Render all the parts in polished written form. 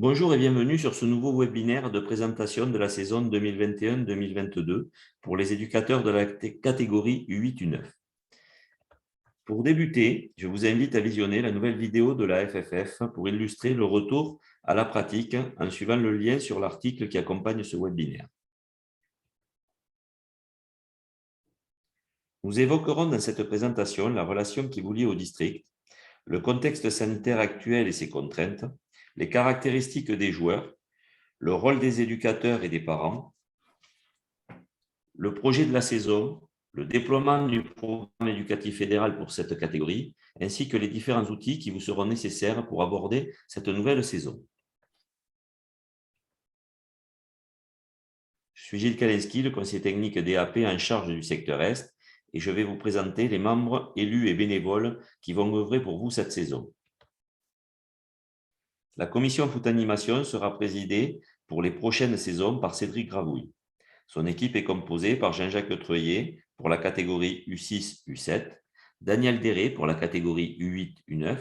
Bonjour et bienvenue sur ce nouveau webinaire de présentation de la saison 2021-2022 pour les éducateurs de la catégorie U8-U9. Pour débuter, je vous invite à visionner la nouvelle vidéo de la FFF pour illustrer le retour à la pratique en suivant le lien sur l'article qui accompagne ce webinaire. Nous évoquerons dans cette présentation la relation qui vous lie au district, le contexte sanitaire actuel et ses contraintes, les caractéristiques des joueurs, le rôle des éducateurs et des parents, le projet de la saison, le déploiement du programme éducatif fédéral pour cette catégorie, ainsi que les différents outils qui vous seront nécessaires pour aborder cette nouvelle saison. Je suis Gilles Kalinski, le conseiller technique DAP en charge du secteur Est, et je vais vous présenter les membres, élus et bénévoles qui vont œuvrer pour vous cette saison. La commission foot animation sera présidée pour les prochaines saisons par Cédric Gravouille. Son équipe est composée par Jean-Jacques Treuillet pour la catégorie U6-U7, Daniel Déré pour la catégorie U8-U9,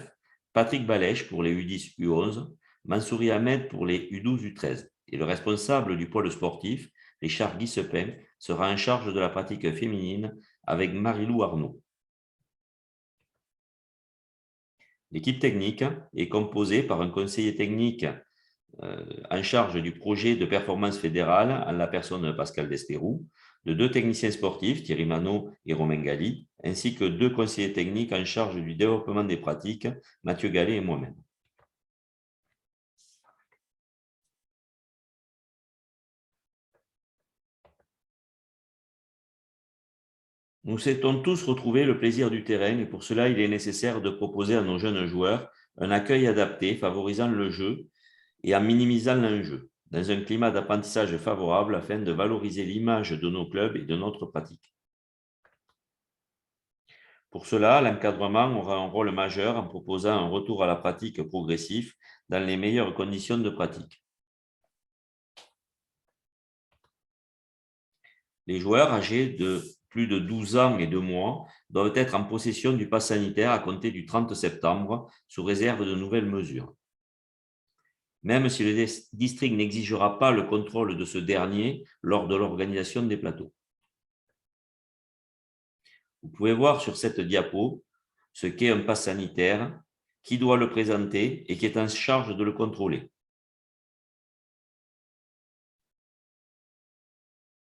Patrick Balèche pour les U10-U11, Mansouri Ahmed pour les U12-U13. Et le responsable du pôle sportif, Richard Guissepin, sera en charge de la pratique féminine avec Marilou Arnaud. L'équipe technique est composée par un conseiller technique en charge du projet de performance fédérale en la personne de Pascal Despérou, de 2 techniciens sportifs, Thierry Manot et Romain Galli, ainsi que 2 conseillers techniques en charge du développement des pratiques, Mathieu Gallet et moi-même. Nous souhaitons tous retrouver le plaisir du terrain et pour cela, il est nécessaire de proposer à nos jeunes joueurs un accueil adapté, favorisant le jeu et en minimisant l'enjeu, dans un climat d'apprentissage favorable afin de valoriser l'image de nos clubs et de notre pratique. Pour cela, l'encadrement aura un rôle majeur en proposant un retour à la pratique progressif dans les meilleures conditions de pratique. Les joueurs âgés de plus de 12 ans et 2 mois doivent être en possession du pass sanitaire à compter du 30 septembre, sous réserve de nouvelles mesures. Même si le district n'exigera pas le contrôle de ce dernier lors de l'organisation des plateaux. Vous pouvez voir sur cette diapo ce qu'est un pass sanitaire, qui doit le présenter et qui est en charge de le contrôler.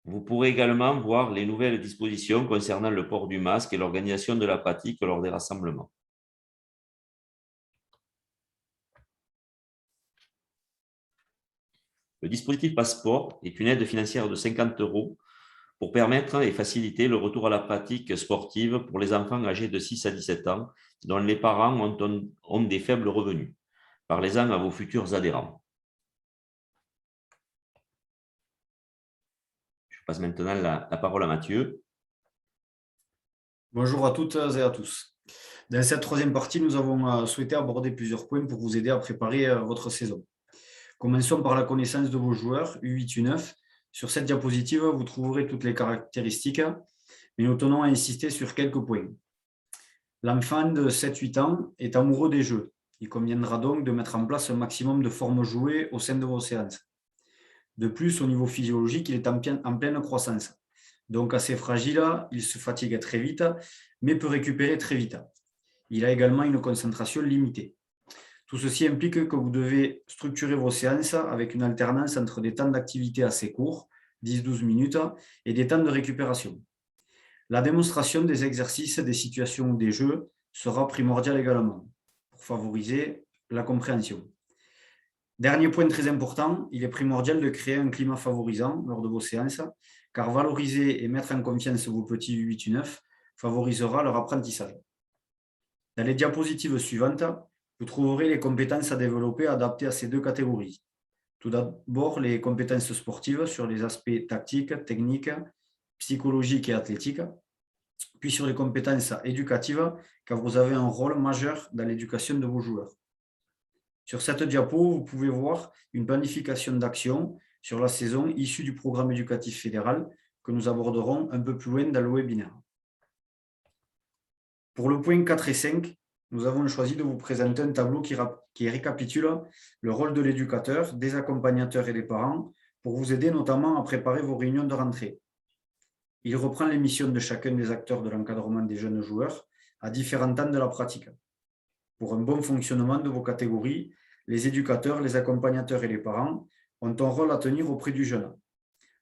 Vous pourrez également voir les nouvelles dispositions concernant le port du masque et l'organisation de la pratique lors des rassemblements. Le dispositif Passeport est une aide financière de 50 € pour permettre et faciliter le retour à la pratique sportive pour les enfants âgés de 6 à 17 ans dont les parents ont des faibles revenus. Parlez-en à vos futurs adhérents. Je passe maintenant la parole à Mathieu. Bonjour à toutes et à tous. Dans cette troisième partie, nous avons souhaité aborder plusieurs points pour vous aider à préparer votre saison. Commençons par la connaissance de vos joueurs U8, U9. Sur cette diapositive, vous trouverez toutes les caractéristiques, mais nous tenons à insister sur quelques points. L'enfant de 7-8 ans est amoureux des jeux. Il conviendra donc de mettre en place un maximum de formes jouées au sein de vos séances. De plus, au niveau physiologique, il est en pleine croissance. Donc assez fragile, il se fatigue très vite, mais peut récupérer très vite. Il a également une concentration limitée. Tout ceci implique que vous devez structurer vos séances avec une alternance entre des temps d'activité assez courts, 10-12 minutes, et des temps de récupération. La démonstration des exercices, des situations ou des jeux sera primordiale également pour favoriser la compréhension. Dernier point très important, il est primordial de créer un climat favorisant lors de vos séances, car valoriser et mettre en confiance vos petits U8, U9 favorisera leur apprentissage. Dans les diapositives suivantes, vous trouverez les compétences à développer adaptées à ces deux catégories. Tout d'abord, les compétences sportives sur les aspects tactiques, techniques, psychologiques et athlétiques, puis sur les compétences éducatives, car vous avez un rôle majeur dans l'éducation de vos joueurs. Sur cette diapo, vous pouvez voir une planification d'action sur la saison issue du programme éducatif fédéral que nous aborderons un peu plus loin dans le webinaire. Pour le point 4 et 5, nous avons choisi de vous présenter un tableau qui récapitule le rôle de l'éducateur, des accompagnateurs et des parents pour vous aider notamment à préparer vos réunions de rentrée. Il reprend les missions de chacun des acteurs de l'encadrement des jeunes joueurs à différents temps de la pratique. Pour un bon fonctionnement de vos catégories, les éducateurs, les accompagnateurs et les parents ont un rôle à tenir auprès du jeune.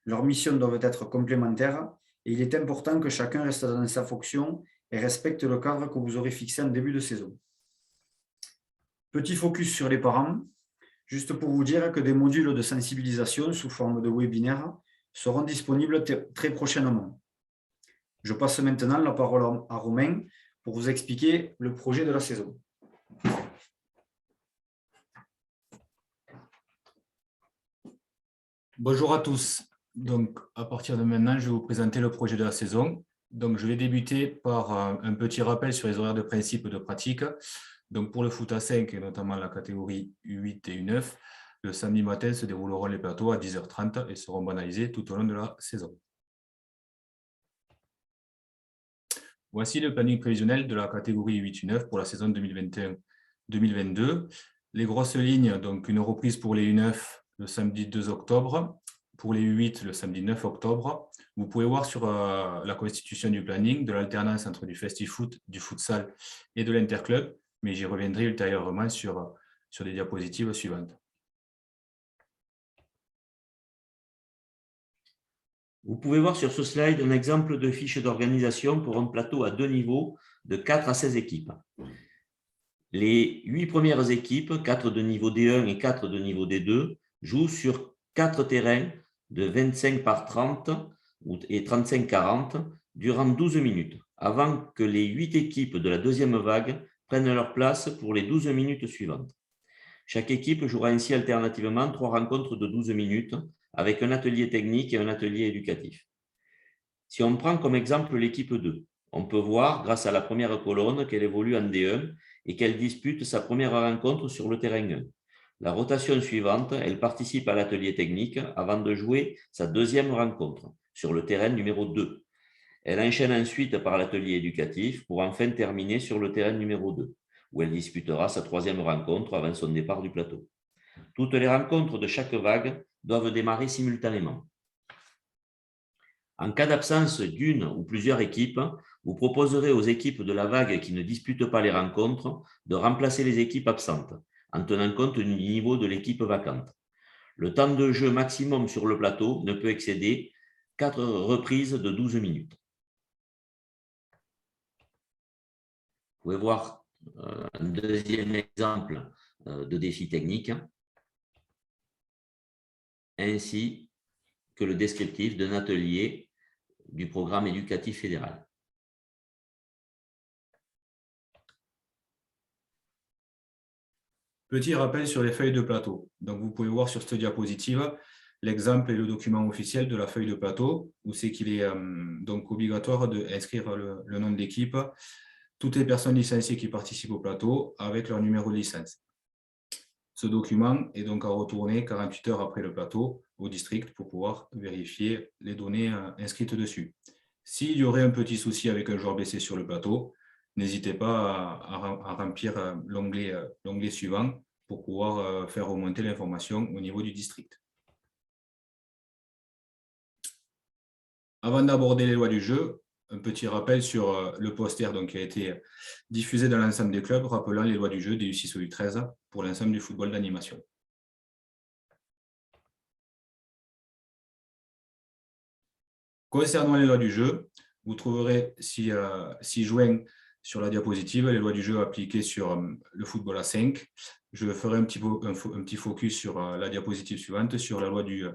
Leurs missions doivent être complémentaires et il est important que chacun reste dans sa fonction et respecte le cadre que vous aurez fixé en début de saison. Petit focus sur les parents, juste pour vous dire que des modules de sensibilisation sous forme de webinaire seront disponibles très prochainement. Je passe maintenant la parole à Romain pour vous expliquer le projet de la saison. Bonjour à tous. Donc, à partir de maintenant, je vais vous présenter le projet de la saison. Donc, je vais débuter par un petit rappel sur les horaires de principe et de pratique. Donc, pour le foot à 5 et notamment la catégorie U8 et U9, le samedi matin se dérouleront les plateaux à 10h30 et seront banalisés tout au long de la saison. Voici le planning prévisionnel de la catégorie U8 U9 pour la saison 2021-2022. Les grosses lignes, donc une reprise pour les U9 le samedi 2 octobre, pour les U8 le samedi 9 octobre. Vous pouvez voir sur la constitution du planning de l'alternance entre du festi-foot, du futsal et de l'interclub, mais j'y reviendrai ultérieurement sur les diapositives suivantes. Vous pouvez voir sur ce slide un exemple de fiche d'organisation pour un plateau à 2 niveaux de 4 à 16 équipes. Les 8 premières équipes, 4 de niveau D1 et 4 de niveau D2, jouent sur 4 terrains de 25 par 30 et 35-40 durant 12 minutes, avant que les 8 équipes de la deuxième vague prennent leur place pour les 12 minutes suivantes. Chaque équipe jouera ainsi alternativement 3 rencontres de 12 minutes avec un atelier technique et un atelier éducatif. Si on prend comme exemple l'équipe 2, on peut voir grâce à la première colonne qu'elle évolue en D1 et qu'elle dispute sa première rencontre sur le terrain 1. La rotation suivante, elle participe à l'atelier technique avant de jouer sa deuxième rencontre sur le terrain numéro 2. Elle enchaîne ensuite par l'atelier éducatif pour enfin terminer sur le terrain numéro 2, où elle disputera sa troisième rencontre avant son départ du plateau. Toutes les rencontres de chaque vague doivent démarrer simultanément. En cas d'absence d'une ou plusieurs équipes, vous proposerez aux équipes de la vague qui ne disputent pas les rencontres de remplacer les équipes absentes, en tenant compte du niveau de l'équipe vacante. Le temps de jeu maximum sur le plateau ne peut excéder 4 reprises de 12 minutes. Vous pouvez voir un deuxième exemple de défi technique, ainsi que le descriptif d'un atelier du programme éducatif fédéral. Petit rappel sur les feuilles de plateau. Donc, vous pouvez voir sur cette diapositive l'exemple et le document officiel de la feuille de plateau, où c'est qu'il est donc obligatoire d'inscrire le nom de l'équipe, toutes les personnes licenciées qui participent au plateau avec leur numéro de licence. Ce document est donc à retourner 48 heures après le plateau au district pour pouvoir vérifier les données inscrites dessus. S'il y aurait un petit souci avec un joueur blessé sur le plateau, n'hésitez pas à remplir l'onglet suivant pour pouvoir faire remonter l'information au niveau du district. Avant d'aborder les lois du jeu, un petit rappel sur le poster qui a été diffusé dans l'ensemble des clubs, rappelant les lois du jeu des U6 ou U13 pour l'ensemble du football d'animation. Concernant les lois du jeu, vous trouverez 6 joints sur la diapositive, les lois du jeu appliquées sur le football à 5. Je ferai un petit focus sur la diapositive suivante, sur la loi du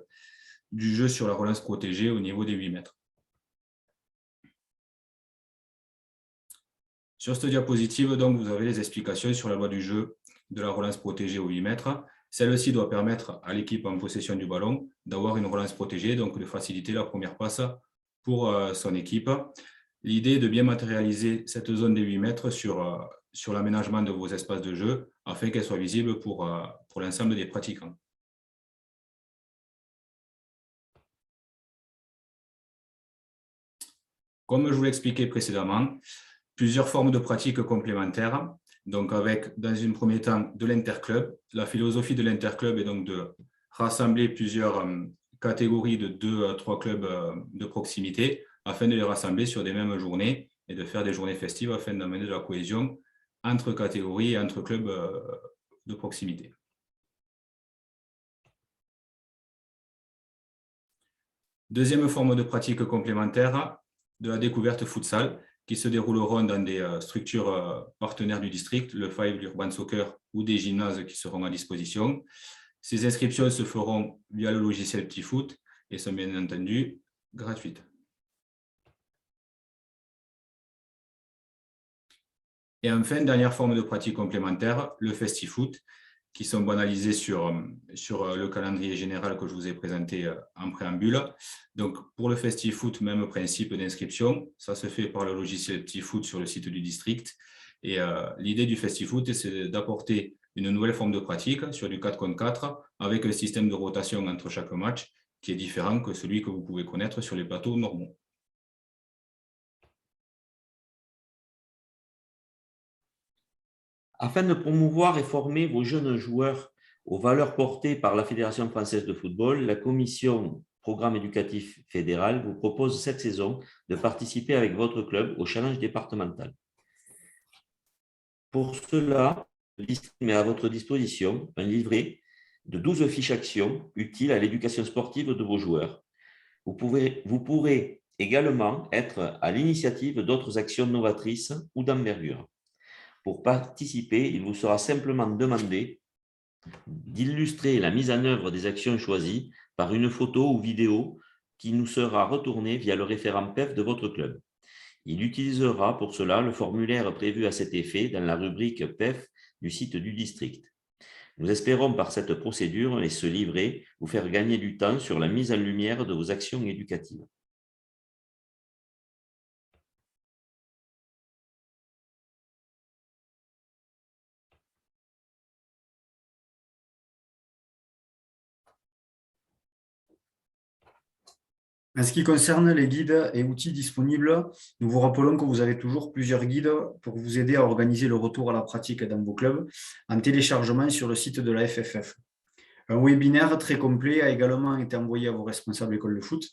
jeu sur la relance protégée au niveau des 8 mètres. Sur cette diapositive, donc, vous avez les explications sur la loi du jeu de la relance protégée aux 8 mètres. Celle-ci doit permettre à l'équipe en possession du ballon d'avoir une relance protégée, donc de faciliter la première passe pour son équipe. L'idée est de bien matérialiser cette zone des 8 mètres sur l'aménagement de vos espaces de jeu afin qu'elle soit visible pour l'ensemble des pratiquants. Comme je vous l'ai expliqué précédemment, plusieurs formes de pratiques complémentaires. Donc, avec, dans un premier temps, de l'interclub. La philosophie de l'interclub est donc de rassembler plusieurs catégories de 2 à 3 clubs de proximité afin de les rassembler sur des mêmes journées et de faire des journées festives afin d'amener de la cohésion entre catégories et entre clubs de proximité. Deuxième forme de pratique complémentaire, de la découverte futsal, qui se dérouleront dans des structures partenaires du district, le Five, l'Urban Soccer ou des gymnases qui seront à disposition. Ces inscriptions se feront via le logiciel PetitFoot et sont bien entendu gratuites. Et enfin, dernière forme de pratique complémentaire, le FestiFoot, qui sont banalisés sur le calendrier général que je vous ai présenté en préambule. Donc, pour le FestiFoot, même principe d'inscription, ça se fait par le logiciel PetitFoot sur le site du district. Et l'idée du FestiFoot, c'est d'apporter une nouvelle forme de pratique sur du 4 contre 4 avec un système de rotation entre chaque match qui est différent que celui que vous pouvez connaître sur les plateaux normaux. Afin de promouvoir et former vos jeunes joueurs aux valeurs portées par la Fédération française de football, la Commission Programme éducatif fédéral vous propose cette saison de participer avec votre club au challenge départemental. Pour cela, le district met à votre disposition un livret de 12 fiches actions utiles à l'éducation sportive de vos joueurs. Vous pourrez également être à l'initiative d'autres actions novatrices ou d'envergure. Pour participer, il vous sera simplement demandé d'illustrer la mise en œuvre des actions choisies par une photo ou vidéo qui nous sera retournée via le référent PEF de votre club. Il utilisera pour cela le formulaire prévu à cet effet dans la rubrique PEF du site du district. Nous espérons par cette procédure et ce livret vous faire gagner du temps sur la mise en lumière de vos actions éducatives. En ce qui concerne les guides et outils disponibles, nous vous rappelons que vous avez toujours plusieurs guides pour vous aider à organiser le retour à la pratique dans vos clubs en téléchargement sur le site de la FFF. Un webinaire très complet a également été envoyé à vos responsables écoles de foot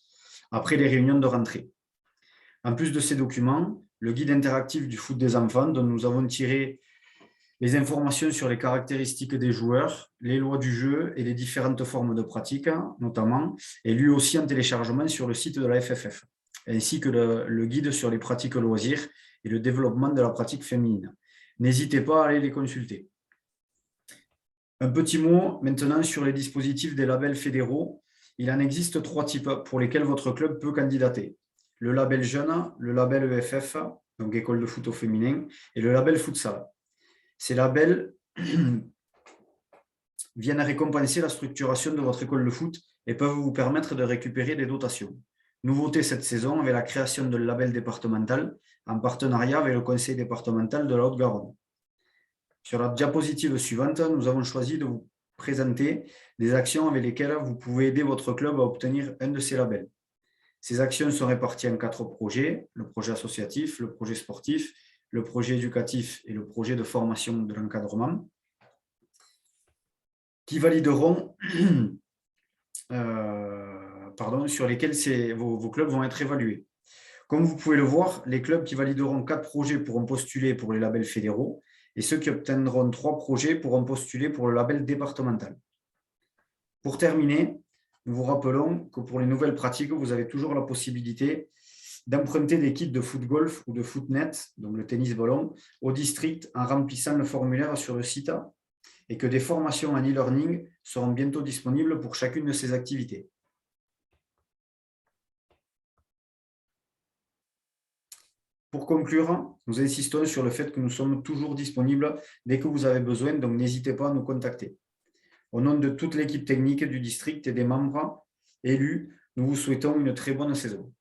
après les réunions de rentrée. En plus de ces documents, le guide interactif du foot des enfants dont nous avons tiré les informations sur les caractéristiques des joueurs, les lois du jeu et les différentes formes de pratique, notamment, est lui aussi en téléchargement sur le site de la FFF, ainsi que le guide sur les pratiques loisirs et le développement de la pratique féminine. N'hésitez pas à aller les consulter. Un petit mot maintenant sur les dispositifs des labels fédéraux. Il en existe 3 types pour lesquels votre club peut candidater. Le label jeune, le label EFF, donc école de foot au féminin, et le label futsal. Ces labels viennent récompenser la structuration de votre école de foot et peuvent vous permettre de récupérer des dotations. Nouveauté cette saison avec la création d'un label départemental en partenariat avec le conseil départemental de la Haute-Garonne. Sur la diapositive suivante, nous avons choisi de vous présenter des actions avec lesquelles vous pouvez aider votre club à obtenir un de ces labels. Ces actions sont réparties en 4 projets, le projet associatif, le projet sportif, le projet éducatif et le projet de formation de l'encadrement, qui valideront, sur lesquels vos clubs vont être évalués. Comme vous pouvez le voir, les clubs qui valideront 4 projets pourront postuler pour les labels fédéraux et ceux qui obtiendront 3 projets pourront postuler pour le label départemental. Pour terminer, nous vous rappelons que pour les nouvelles pratiques, vous avez toujours la possibilité d'emprunter des kits de foot-golf ou de foot-net, donc le tennis-ballon, au district en remplissant le formulaire sur le site et que des formations en e-learning seront bientôt disponibles pour chacune de ces activités. Pour conclure, nous insistons sur le fait que nous sommes toujours disponibles dès que vous avez besoin, donc n'hésitez pas à nous contacter. Au nom de toute l'équipe technique du district et des membres élus, nous vous souhaitons une très bonne saison.